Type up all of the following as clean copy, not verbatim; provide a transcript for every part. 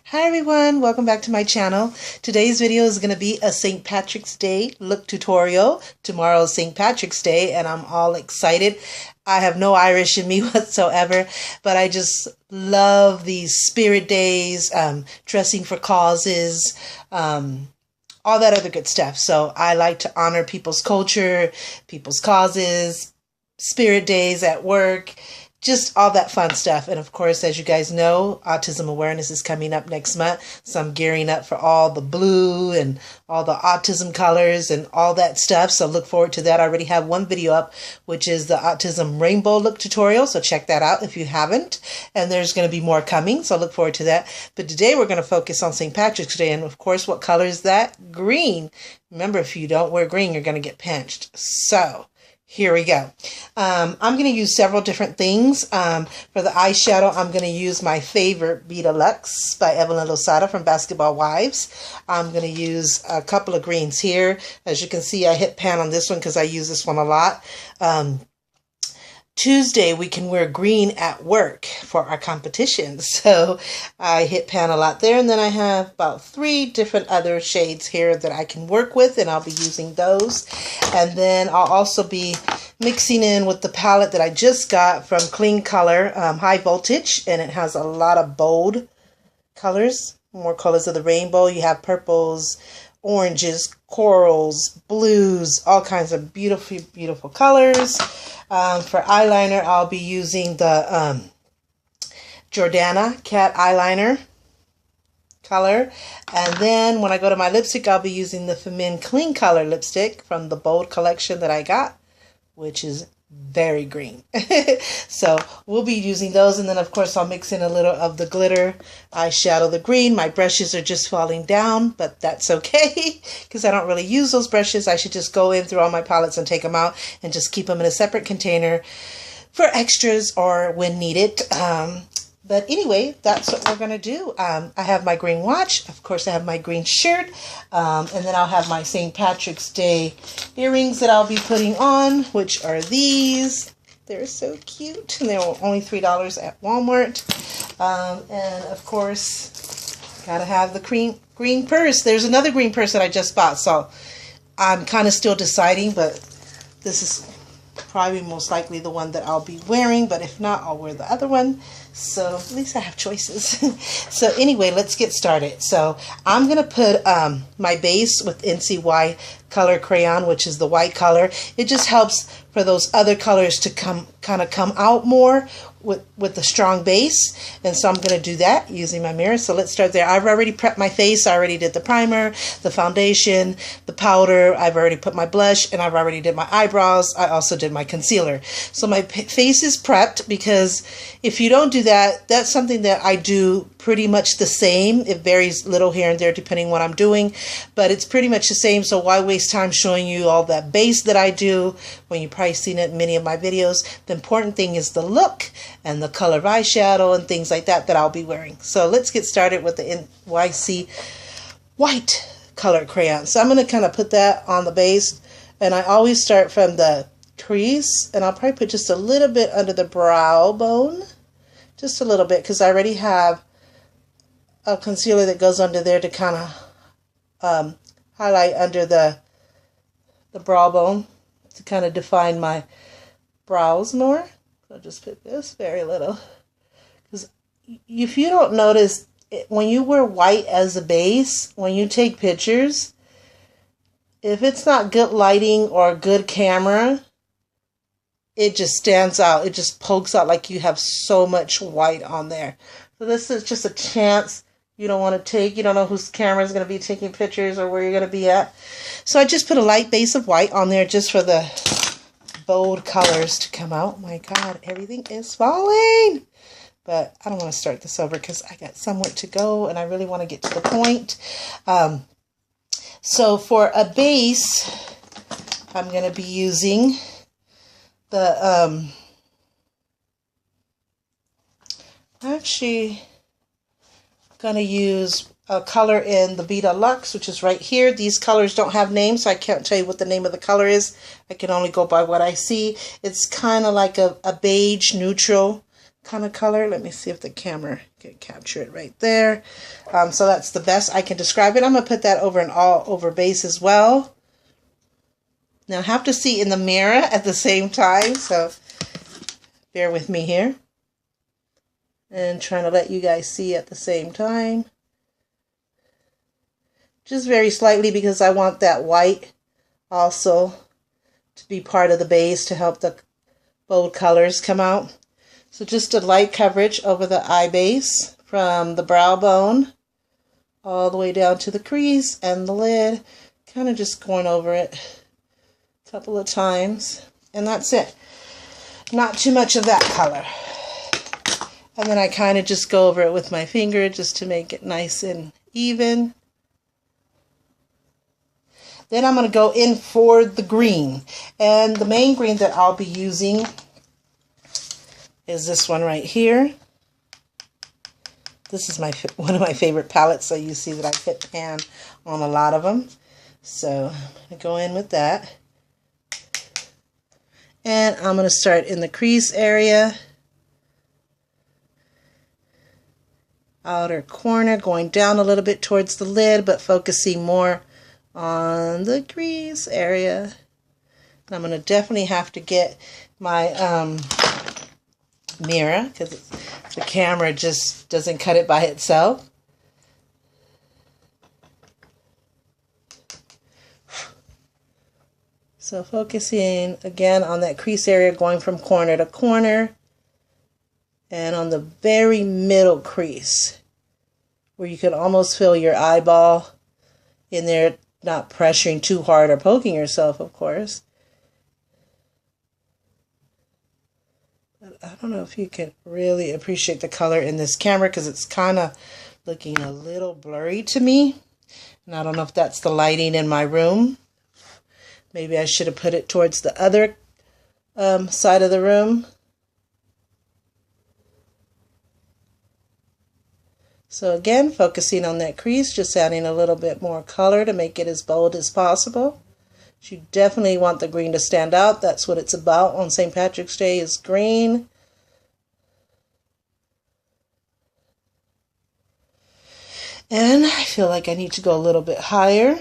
Hi everyone, welcome back to my channel. Today's video is going to be a St. Patrick's Day look tutorial. Tomorrow's St. Patrick's Day and I'm all excited. I have no Irish in me whatsoever, but I just love these spirit days, dressing for causes, all that other good stuff. So I like to honor people's culture, people's causes, spirit days at work, just all that fun stuff. And of course, as you guys know, Autism Awareness is coming up next month. So I'm gearing up for all the blue and all the autism colors and all that stuff. So look forward to that. I already have one video up, which is the Autism Rainbow Look tutorial. So check that out if you haven't. And there's going to be more coming. So look forward to that. But today we're going to focus on St. Patrick's Day. And of course, what color is that? Green. Remember, if you don't wear green, you're going to get pinched. So here we go. I'm going to use several different things. For the eyeshadow, I'm going to use my favorite Vita Luxe by Evelyn Losada from Basketball Wives. I'm going to use a couple of greens here. As you can see, I hit pan on this one because I use this one a lot. Tuesday, we can wear green at work for our competition. So I hit pan a lot there. And then I have about 3 different other shades here that I can work with, and I'll be using those. And then I'll also be mixing in with the palette that I just got from Clean Color, High Voltage. And it has a lot of bold colors, more colors of the rainbow. You have purples, oranges, corals, blues, all kinds of beautiful, beautiful colors. For eyeliner, I'll be using the Jordana Cat Eyeliner color. And then when I go to my lipstick, I'll be using the Femin Clean Color lipstick from the Bold collection that I got, which is very green. So we'll be using those. And then, of course, I'll mix in a little of the glitter eyeshadow, the green. My brushes are just falling down, but that's okay because I don't really use those brushes. I should just go in through all my palettes and take them out and just keep them in a separate container for extras or when needed. But anyway, that's what we're going to do. I have my green watch. Of course, I have my green shirt. And then I'll have my St. Patrick's Day earrings that I'll be putting on, which are these. They're so cute. And they were only $3 at Walmart. And of course, gotta have the green purse. There's another green purse that I just bought. So I'm kind of still deciding, but this is probably most likely the one that I'll be wearing, but if not, I'll wear the other one. So at least I have choices. So anyway, let's get started. So I'm going to put my base with NCY color crayon, which is the white color. It just helps for those other colors to come out more with the strong base. And so I'm going to do that using my mirror. So let's start there. I've already prepped my face. I already did the primer, the foundation, the powder. I've already put my blush, and I've already did my eyebrows. I also did my concealer. So my face is prepped because if you don't do that, that's something that I do pretty much the same. It varies little here and there depending on what I'm doing, but it's pretty much the same. So why waste time showing you all that base that I do when you've probably seen it in many of my videos? The important thing is the look and the color of eyeshadow and things like that I'll be wearing. So let's get started with the NYC white color crayon. So I'm going to kind of put that on the base, and I always start from the crease, and I'll probably put just a little bit under the brow bone, just a little bit, because I already have a concealer that goes under there to kind of highlight under the brow bone to kind of define my brows more. I'll just put this very little, because if you don't notice, when you wear white as a base, when you take pictures, if it's not good lighting or good camera, it just stands out. It just pokes out like you have so much white on there. So this is just a chance you don't want to take. You don't know whose camera is going to be taking pictures or where you're going to be at. So I just put a light base of white on there just for the bold colors to come out. My God, everything is falling. But I don't want to start this over because I got somewhere to go and I really want to get to the point. So for a base, I'm going to be using the actually going to use a color in the Vita Luxe, which is right here. These colors don't have names, so I can't tell you what the name of the color is. I can only go by what I see. It's kind of like a beige neutral kind of color. Let me see if the camera can capture it right there. So that's the best I can describe it. I'm going to put that over an all over base as well. Now I have to see in the mirror at the same time, so bear with me here. And trying to let you guys see at the same time. Just very slightly because I want that white also to be part of the base to help the bold colors come out. So just a light coverage over the eye base from the brow bone all the way down to the crease and the lid. Kind of just going over it a couple of times. And that's it. Not too much of that color. And then I kind of just go over it with my finger just to make it nice and even. Then I'm going to go in for the green. And the main green that I'll be using is this one right here. This is one of my favorite palettes, so you see that I hit pan on a lot of them. So I'm going to go in with that. And I'm going to start in the crease area. Outer corner, going down a little bit towards the lid, but focusing more on the crease area. And I'm going to definitely have to get my mirror because the camera just doesn't cut it by itself. So focusing again on that crease area, going from corner to corner, and on the very middle crease where you can almost feel your eyeball in there, not pressuring too hard or poking yourself, of course. But I don't know if you can really appreciate the color in this camera because it's kind of looking a little blurry to me. And I don't know if that's the lighting in my room. Maybe I should have put it towards the other side of the room. So again, focusing on that crease, just adding a little bit more color to make it as bold as possible. But you definitely want the green to stand out. That's what it's about on St. Patrick's Day, is green. And I feel like I need to go a little bit higher.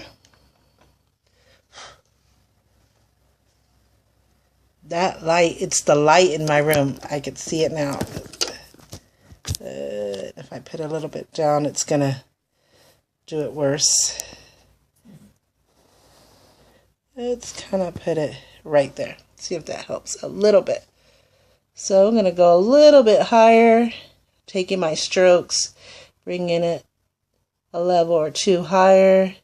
That light, it's the light in my room. I can see it now. If I put a little bit down, it's going to do it worse. Let's kind of put it right there. See if that helps a little bit. So I'm going to go a little bit higher, taking my strokes, bringing it a level or two higher,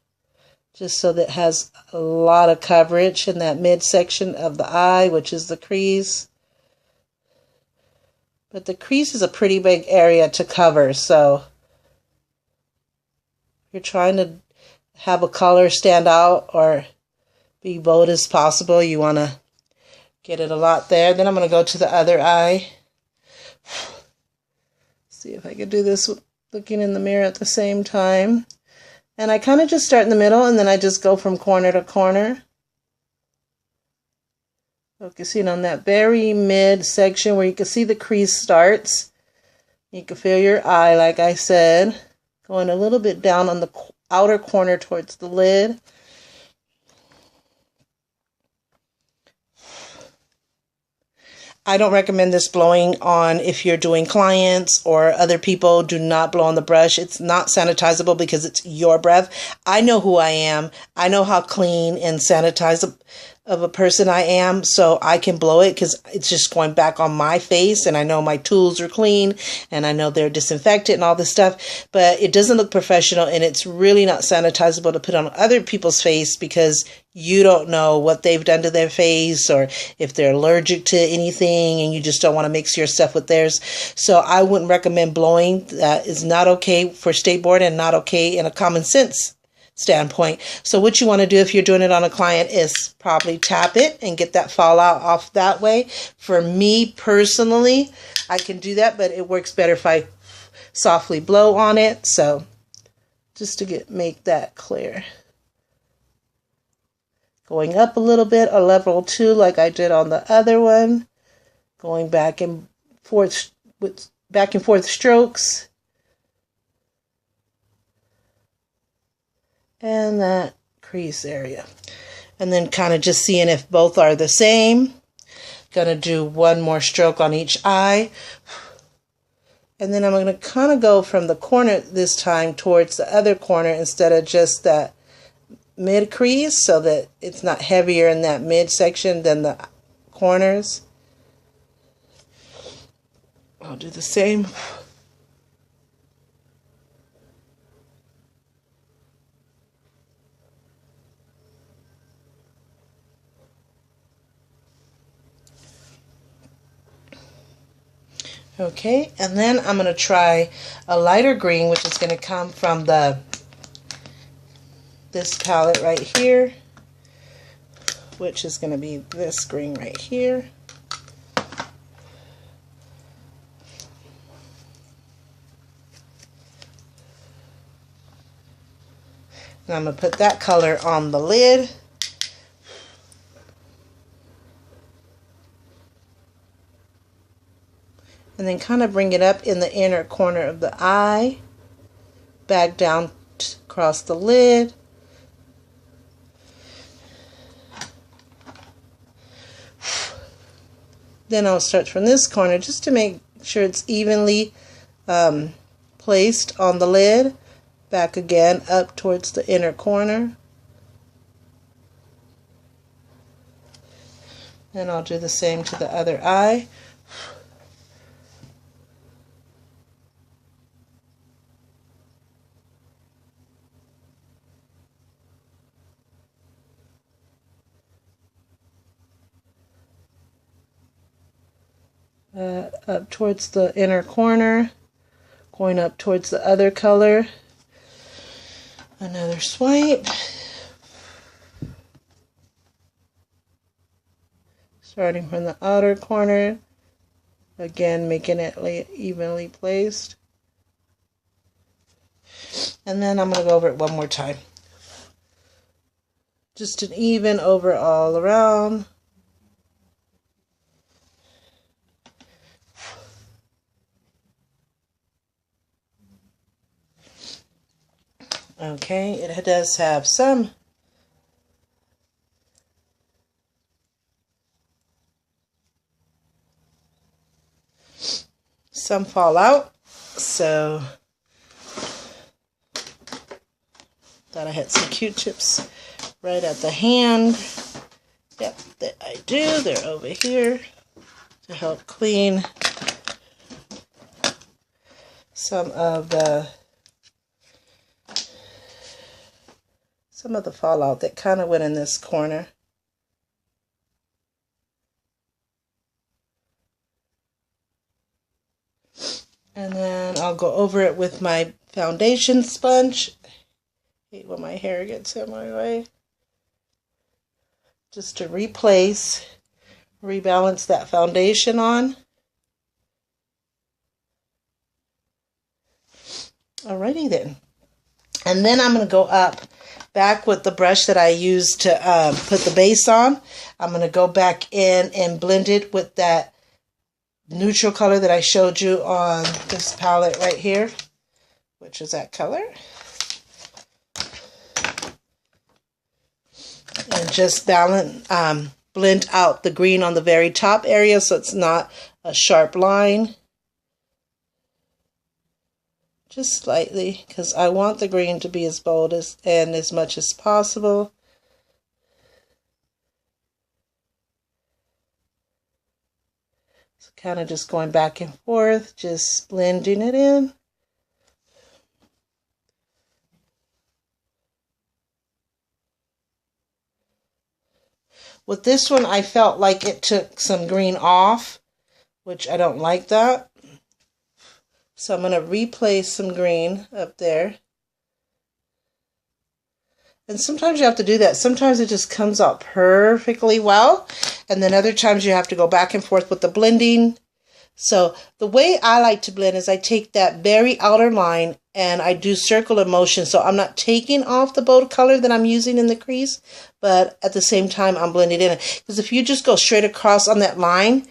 just so that it has a lot of coverage in that midsection of the eye, which is the crease. But the crease is a pretty big area to cover, so if you're trying to have a color stand out or be bold as possible, you want to get it a lot there. Then I'm going to go to the other eye. See if I can do this looking in the mirror at the same time. And I kind of just start in the middle, and then I just go from corner to corner. Focusing on that very mid section where you can see the crease starts. You can feel your eye, like I said. Going a little bit down on the outer corner towards the lid. I don't recommend this blowing on if you're doing clients or other people. Do not blow on the brush. It's not sanitizable because it's your breath. I know who I am. I know how clean and sanitized of a person I am, so I can blow it because it's just going back on my face, and I know my tools are clean, and I know they're disinfected and all this stuff, but it doesn't look professional, and it's really not sanitizable to put on other people's face because you don't know what they've done to their face or if they're allergic to anything and you just don't want to mix your stuff with theirs. So I wouldn't recommend blowing. That is not okay for state board and not okay in a common sense standpoint. So what you want to do if you're doing it on a client is probably tap it and get that fallout off that way. For me personally, I can do that, but it works better if I softly blow on it. So just to make that clear. Going up a little bit, a level 2 like I did on the other one. Going back and forth with back and forth strokes. and that crease area. And then kind of just seeing if both are the same. Gonna do one more stroke on each eye. And then I'm going to kind of go from the corner this time towards the other corner instead of just that mid crease, so that it's not heavier in that mid section than the corners. I'll do the same. Okay, and then I'm going to try a lighter green, which is going to come from this palette right here, which is going to be this green right here. And I'm going to put that color on the lid. And then kind of bring it up in the inner corner of the eye, back down across the lid. Then I'll start from this corner just to make sure it's evenly placed on the lid. Back again up towards the inner corner. And I'll do the same to the other eye. Up towards the inner corner, going up towards the other color. Another swipe. Starting from the outer corner, again making it evenly placed. And then I'm going to go over it one more time. Just an even over all around. Okay, it does have some fallout, so thought I had some Q-tips right at the hand. Yep, that I do. They're over here to help clean some of the fallout that kind of went in this corner. And then I'll go over it with my foundation sponge. I hate when my hair gets in my way. Just to rebalance that foundation on. Alrighty then. And then I'm going to go up back with the brush that I used to put the base on. I'm going to go back in and blend it with that neutral color that I showed you on this palette right here, which is that color. And just blend out the green on the very top area so it's not a sharp line. Just slightly, because I want the green to be as bold and as much as possible. So kind of just going back and forth, just blending it in. With this one, I felt like it took some green off, which I don't like that. So I'm going to replace some green up there. And sometimes you have to do that. Sometimes it just comes out perfectly well. And then other times you have to go back and forth with the blending. So the way I like to blend is I take that very outer line and I do circular motion. So I'm not taking off the bold color that I'm using in the crease, but at the same time I'm blending it in. Because if you just go straight across on that line,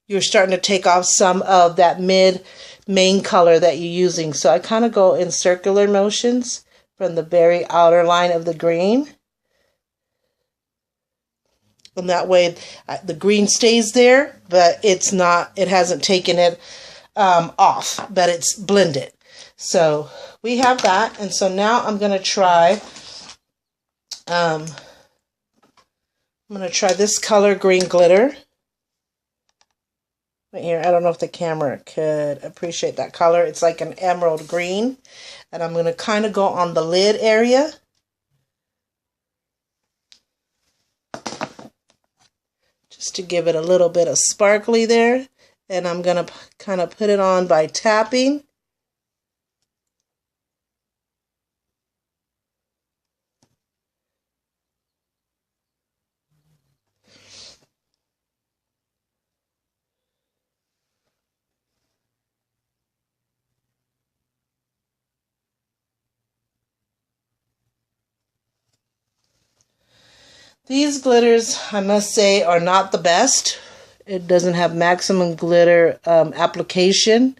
you're starting to take off some of that main color that you're using. So I kind of go in circular motions from the very outer line of the green. And that way the green stays there, but it's not, it hasn't taken it off, but it's blended. So we have that. And so now I'm going to try, this color green glitter. Right here, I don't know if the camera could appreciate that color. It's like an emerald green. And I'm going to kind of go on the lid area. Just to give it a little bit of sparkly there. And I'm going to kind of put it on by tapping. These glitters, I must say, are not the best. It doesn't have maximum glitter application.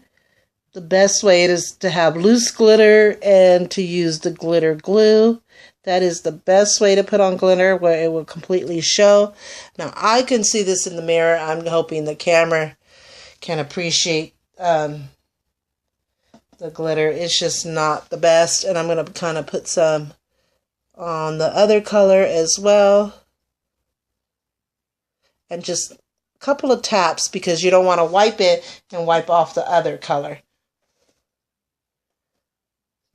The best way is to have loose glitter and to use the glitter glue. That is the best way to put on glitter, where it will completely show. Now, I can see this in the mirror. I'm hoping the camera can appreciate the glitter. It's just not the best. And I'm going to kind of put some on the other color as well. And just a couple of taps, because you don't want to wipe it and wipe off the other color.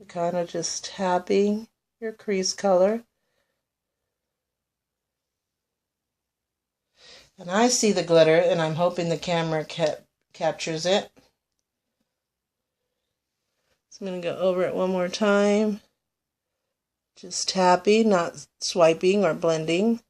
Kind of just tapping your crease color. And I see the glitter, and I'm hoping the camera captures it. So I'm going to go over it one more time. Just tapping, not swiping or blending.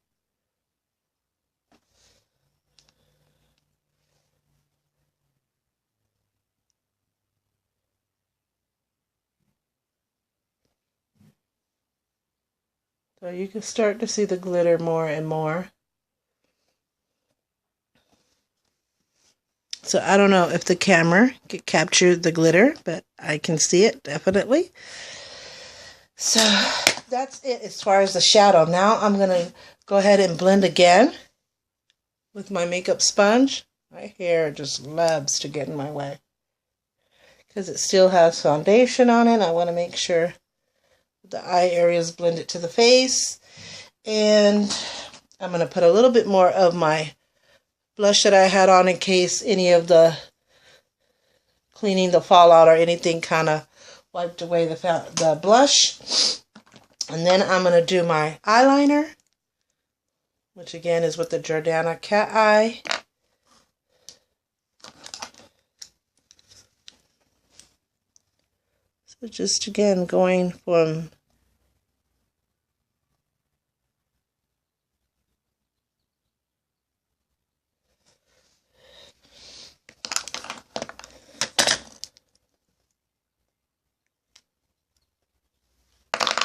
So you can start to see the glitter more and more. So I don't know if the camera could capture the glitter, but I can see it definitely. So that's it as far as the shadow. Now I'm going to go ahead and blend again with my makeup sponge. My hair just loves to get in my way because it still has foundation on it. I want to make sure the eye area is blended to the face. And I'm going to put a little bit more of my blush that I had on in case any of the cleaning the fallout or anything kind of wiped away the blush. And then I'm going to do my eyeliner, which again is with the Jordana Cat Eye. So just again going from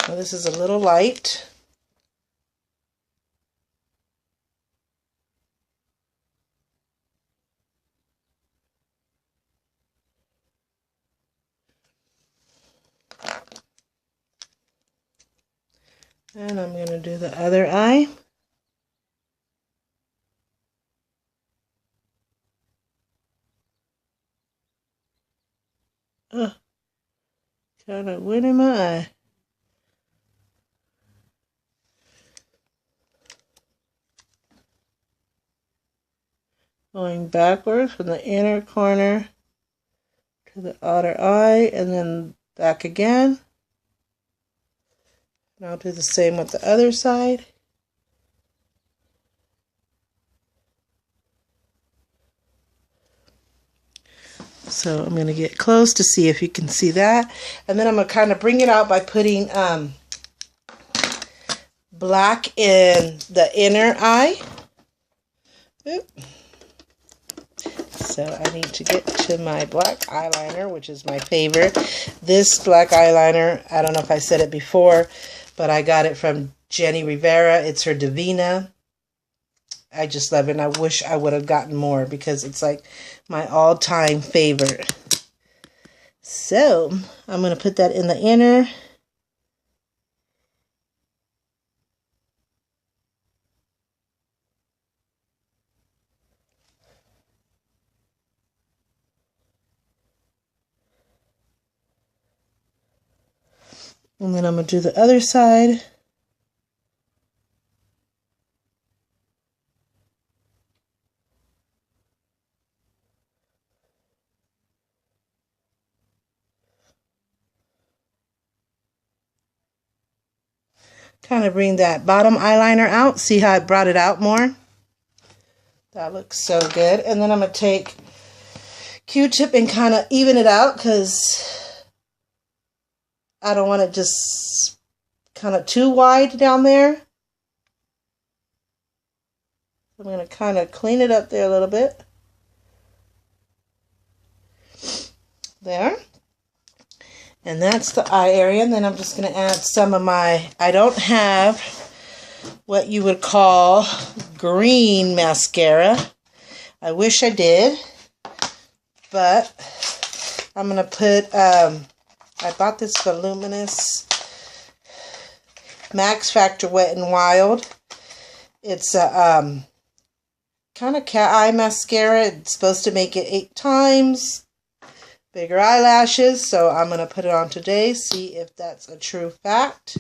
well, this is a little light. And I'm going to do the other eye. Kind of went in my eye. Going backwards from the inner corner to the outer eye, and then back again. And I'll do the same with the other side. So I'm going to get close to see if you can see that. And then I'm going to kind of bring it out by putting black in the inner eye. Oop. So I need to get to my black eyeliner, which is my favorite. This black eyeliner, I don't know if I said it before, but I got it from Jenny Rivera. It's her Divina. I just love it, and I wish I would have gotten more because it's like my all-time favorite. So I'm going to put that in the inner And then I'm going to do the other side. Kind of bring that bottom eyeliner out. See how I brought it out more? That looks so good. And then I'm going to take Q-tip and kind of even it out because I don't want it just kind of too wide down there. I'm going to kind of clean it up there a little bit. There. And that's the eye area. And then I'm just going to add some of my, I don't have what you would call green mascara. I wish I did. But I'm going to put, I bought this Voluminous Max Factor Wet n Wild. It's a kind of cat eye mascara. It's supposed to make it 8 times bigger eyelashes, so I'm going to put it on today, see if that's a true fact.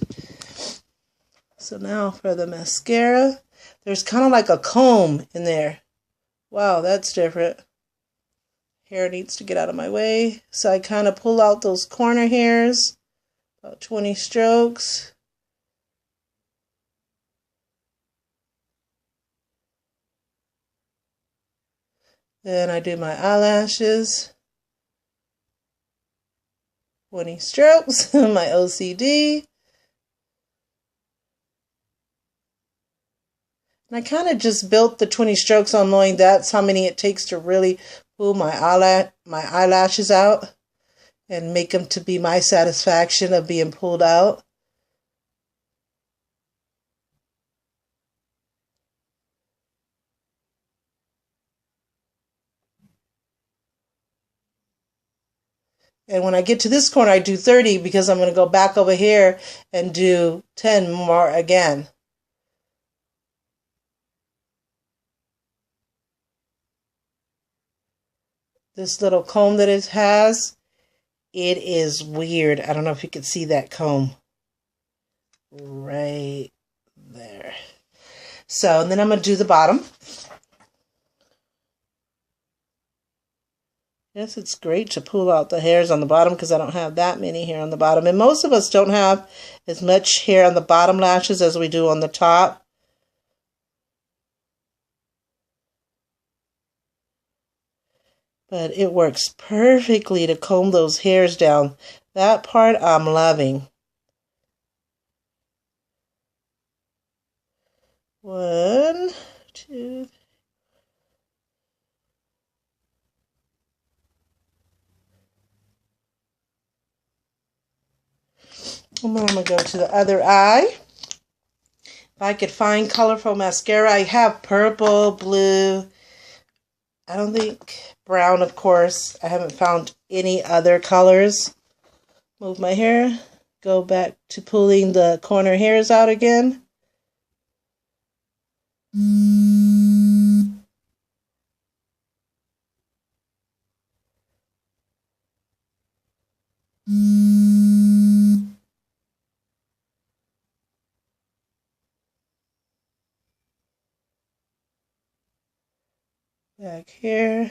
So now for the mascara, there's kind of like a comb in there. Wow, that's different. Hair needs to get out of my way. So I kind of pull out those corner hairs, about 20 strokes. Then I do my eyelashes. 20 strokes, my OCD. And I kind of just built the 20 strokes on knowing that's how many it takes to really pull my eyelashes out and make them to be my satisfaction of being pulled out. And when I get to this corner, I do 30 because I'm going to go back over here and do 10 more again. This little comb that it has, it is weird. I don't know if you can see that comb right there. So, and then I'm going to do the bottom. Yes, it's great to pull out the hairs on the bottom because I don't have that many hair on the bottom. And most of us don't have as much hair on the bottom lashes as we do on the top. But it works perfectly to comb those hairs down. That part I'm loving. 1, 2, and then I'm going to go to the other eye. If I could find colorful mascara, I have purple, blue, I don't think brown, of course. I haven't found any other colors. Move my hair, go back to pulling the corner hairs out again. Back here.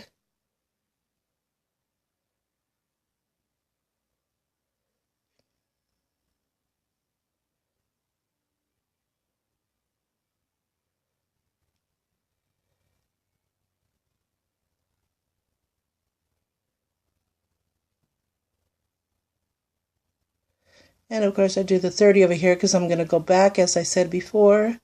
And of course I do the 30 over here because I'm going to go back as I said before.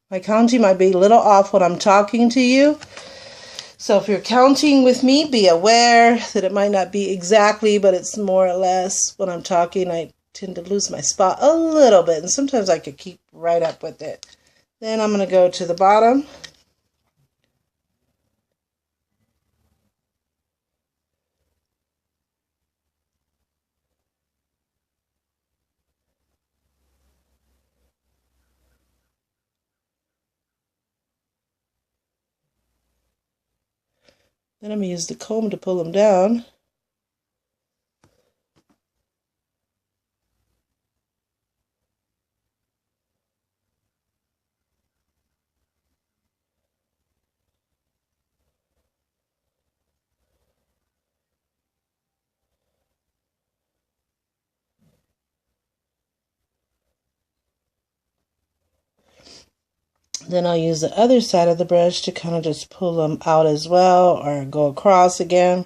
My counting might be a little off when I'm talking to you. So if you're counting with me, be aware that it might not be exactly, but it's more or less when I'm talking. I tend to lose my spot a little bit, and sometimes I could keep right up with it. Then I'm going to go to the bottom. Then I'm going to use the comb to pull them down. Then I'll use the other side of the brush to kind of just pull them out as well, or go across again.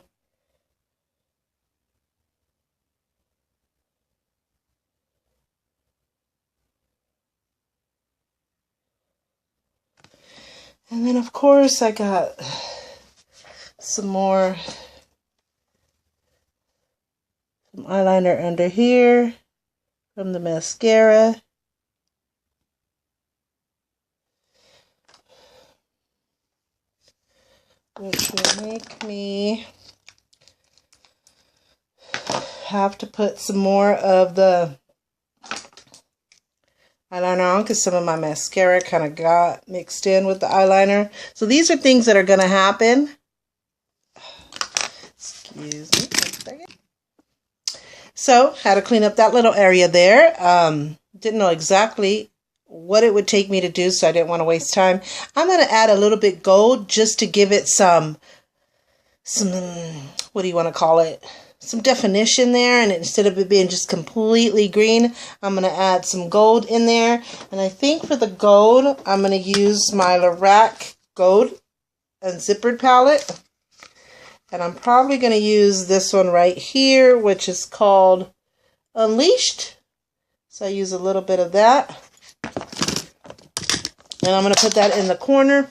And then of course I got some more eyeliner under here from the mascara. Which will make me have to put some more of the eyeliner on because some of my mascara kind of got mixed in with the eyeliner. So these are things that are going to happen. Excuse me one second. So, had to clean up that little area there. Didn't know exactly what it would take me to do, so I didn't want to waste time. I'm going to add a little bit gold just to give it some, what do you want to call it? Some definition there, and instead of it being just completely green, I'm going to add some gold in there. And I think for the gold, I'm going to use my Lorac Gold and Zippered palette. And I'm probably going to use this one right here, which is called Unleashed. So I use a little bit of that. And I'm going to put that in the corner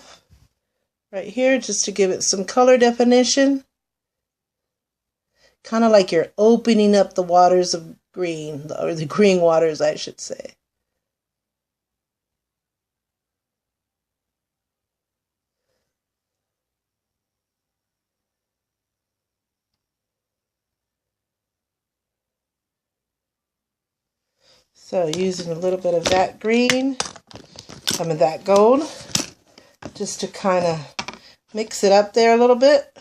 right here just to give it some color definition. Kind of like you're opening up the waters of green, or the green waters, I should say. So using a little bit of that green, some of that gold, just to kind of mix it up there a little bit.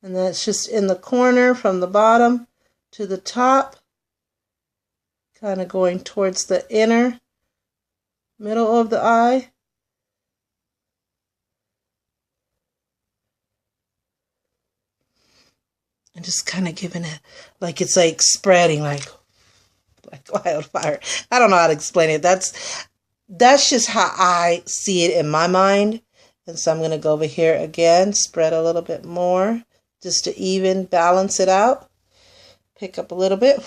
And that's just in the corner from the bottom to the top, kind of going towards the inner middle of the eye. And just kind of giving it, like it's like spreading like wildfire. I don't know how to explain it. That's just how I see it in my mind. And so I'm going to go over here again, spread a little bit more, just to even balance it out. Pick up a little bit.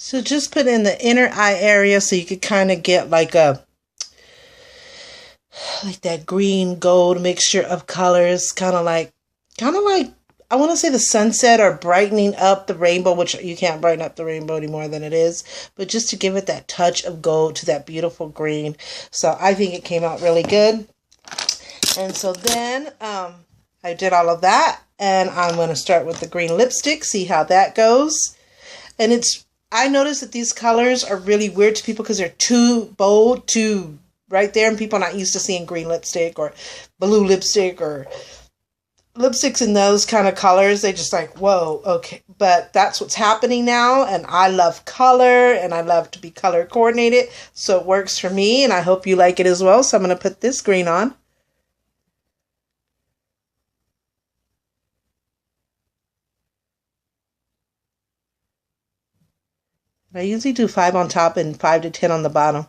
So just put in the inner eye area so you could kind of get like that green gold mixture of colors, kind of like I want to say the sunset, or brightening up the rainbow, which you can't brighten up the rainbow any more than it is, but just to give it that touch of gold to that beautiful green. So I think it came out really good. And so then I did all of that, and I'm going to start with the green lipstick, see how that goes. And I noticed that these colors are really weird to people because they're too bold, too right there, and people are not used to seeing green lipstick or blue lipstick or lipsticks in those kind of colors. They just like, whoa, okay. But that's what's happening now, and I love color, and I love to be color coordinated, so it works for me, and I hope you like it as well. So I'm going to put this green on. I usually do 5 on top and 5 to 10 on the bottom.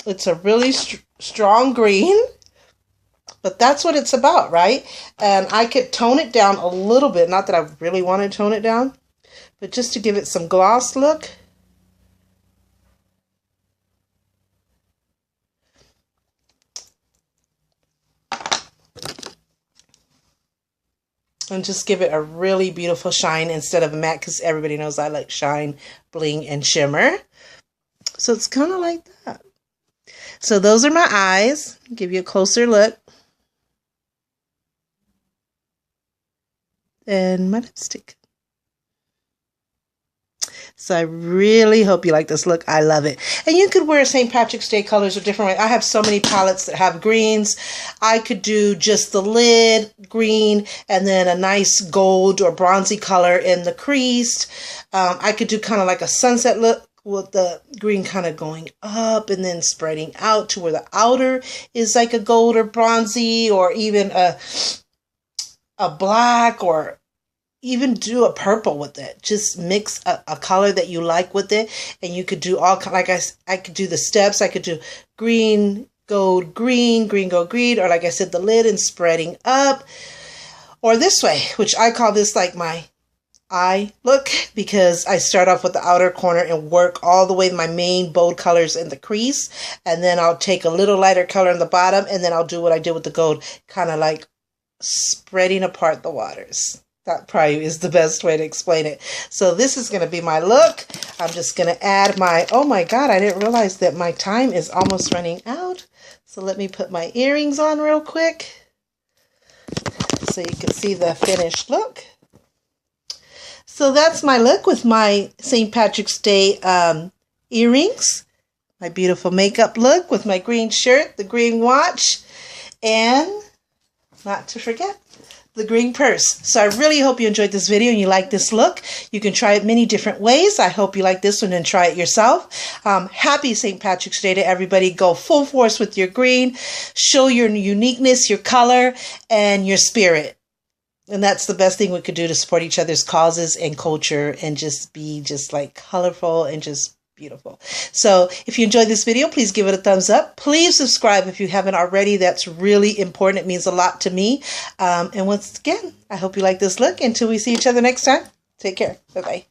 It's a really strong green, but that's what it's about, right? And I could tone it down a little bit. Not that I really want to tone it down, but just to give it some gloss look. And just give it a really beautiful shine instead of a matte, because everybody knows I like shine, bling, and shimmer. So it's kind of like that. So those are my eyes. Give you a closer look. And my lipstick. So I really hope you like this look. I love it. And you could wear St. Patrick's Day colors a different way. I have so many palettes that have greens. I could do just the lid green and then a nice gold or bronzy color in the crease. I could do kind of like a sunset look with the green kind of going up and then spreading out to where the outer is like a gold or bronzy, or even a black, or even do a purple with it. Just mix a color that you like with it, and you could do all, like I could do the steps. I could do green, gold, green, green, gold, green, or like I said, the lid and spreading up, or this way, which I call this like my eye look, because I start off with the outer corner and work all the way my main bold colors in the crease, and then I'll take a little lighter color in the bottom, and then I'll do what I did with the gold, kind of like spreading apart the waters. That probably is the best way to explain it. So this is going to be my look. I'm just going to add my, oh my God, I didn't realize that my time is almost running out. So let me put my earrings on real quick so you can see the finished look. So that's my look with my St. Patrick's Day earrings. My beautiful makeup look with my green shirt, the green watch, and not to forget, the green purse. So I really hope you enjoyed this video and you like this look. You can try it many different ways. I hope you like this one and try it yourself. Happy St. Patrick's Day to everybody. Go full force with your green. Show your uniqueness, your color, and your spirit. And that's the best thing we could do to support each other's causes and culture, and just be just like colorful and just beautiful. So if you enjoyed this video, please give it a thumbs up. Please subscribe if you haven't already. That's really important. It means a lot to me. And once again, I hope you like this look. Until we see each other next time, take care. Bye-bye.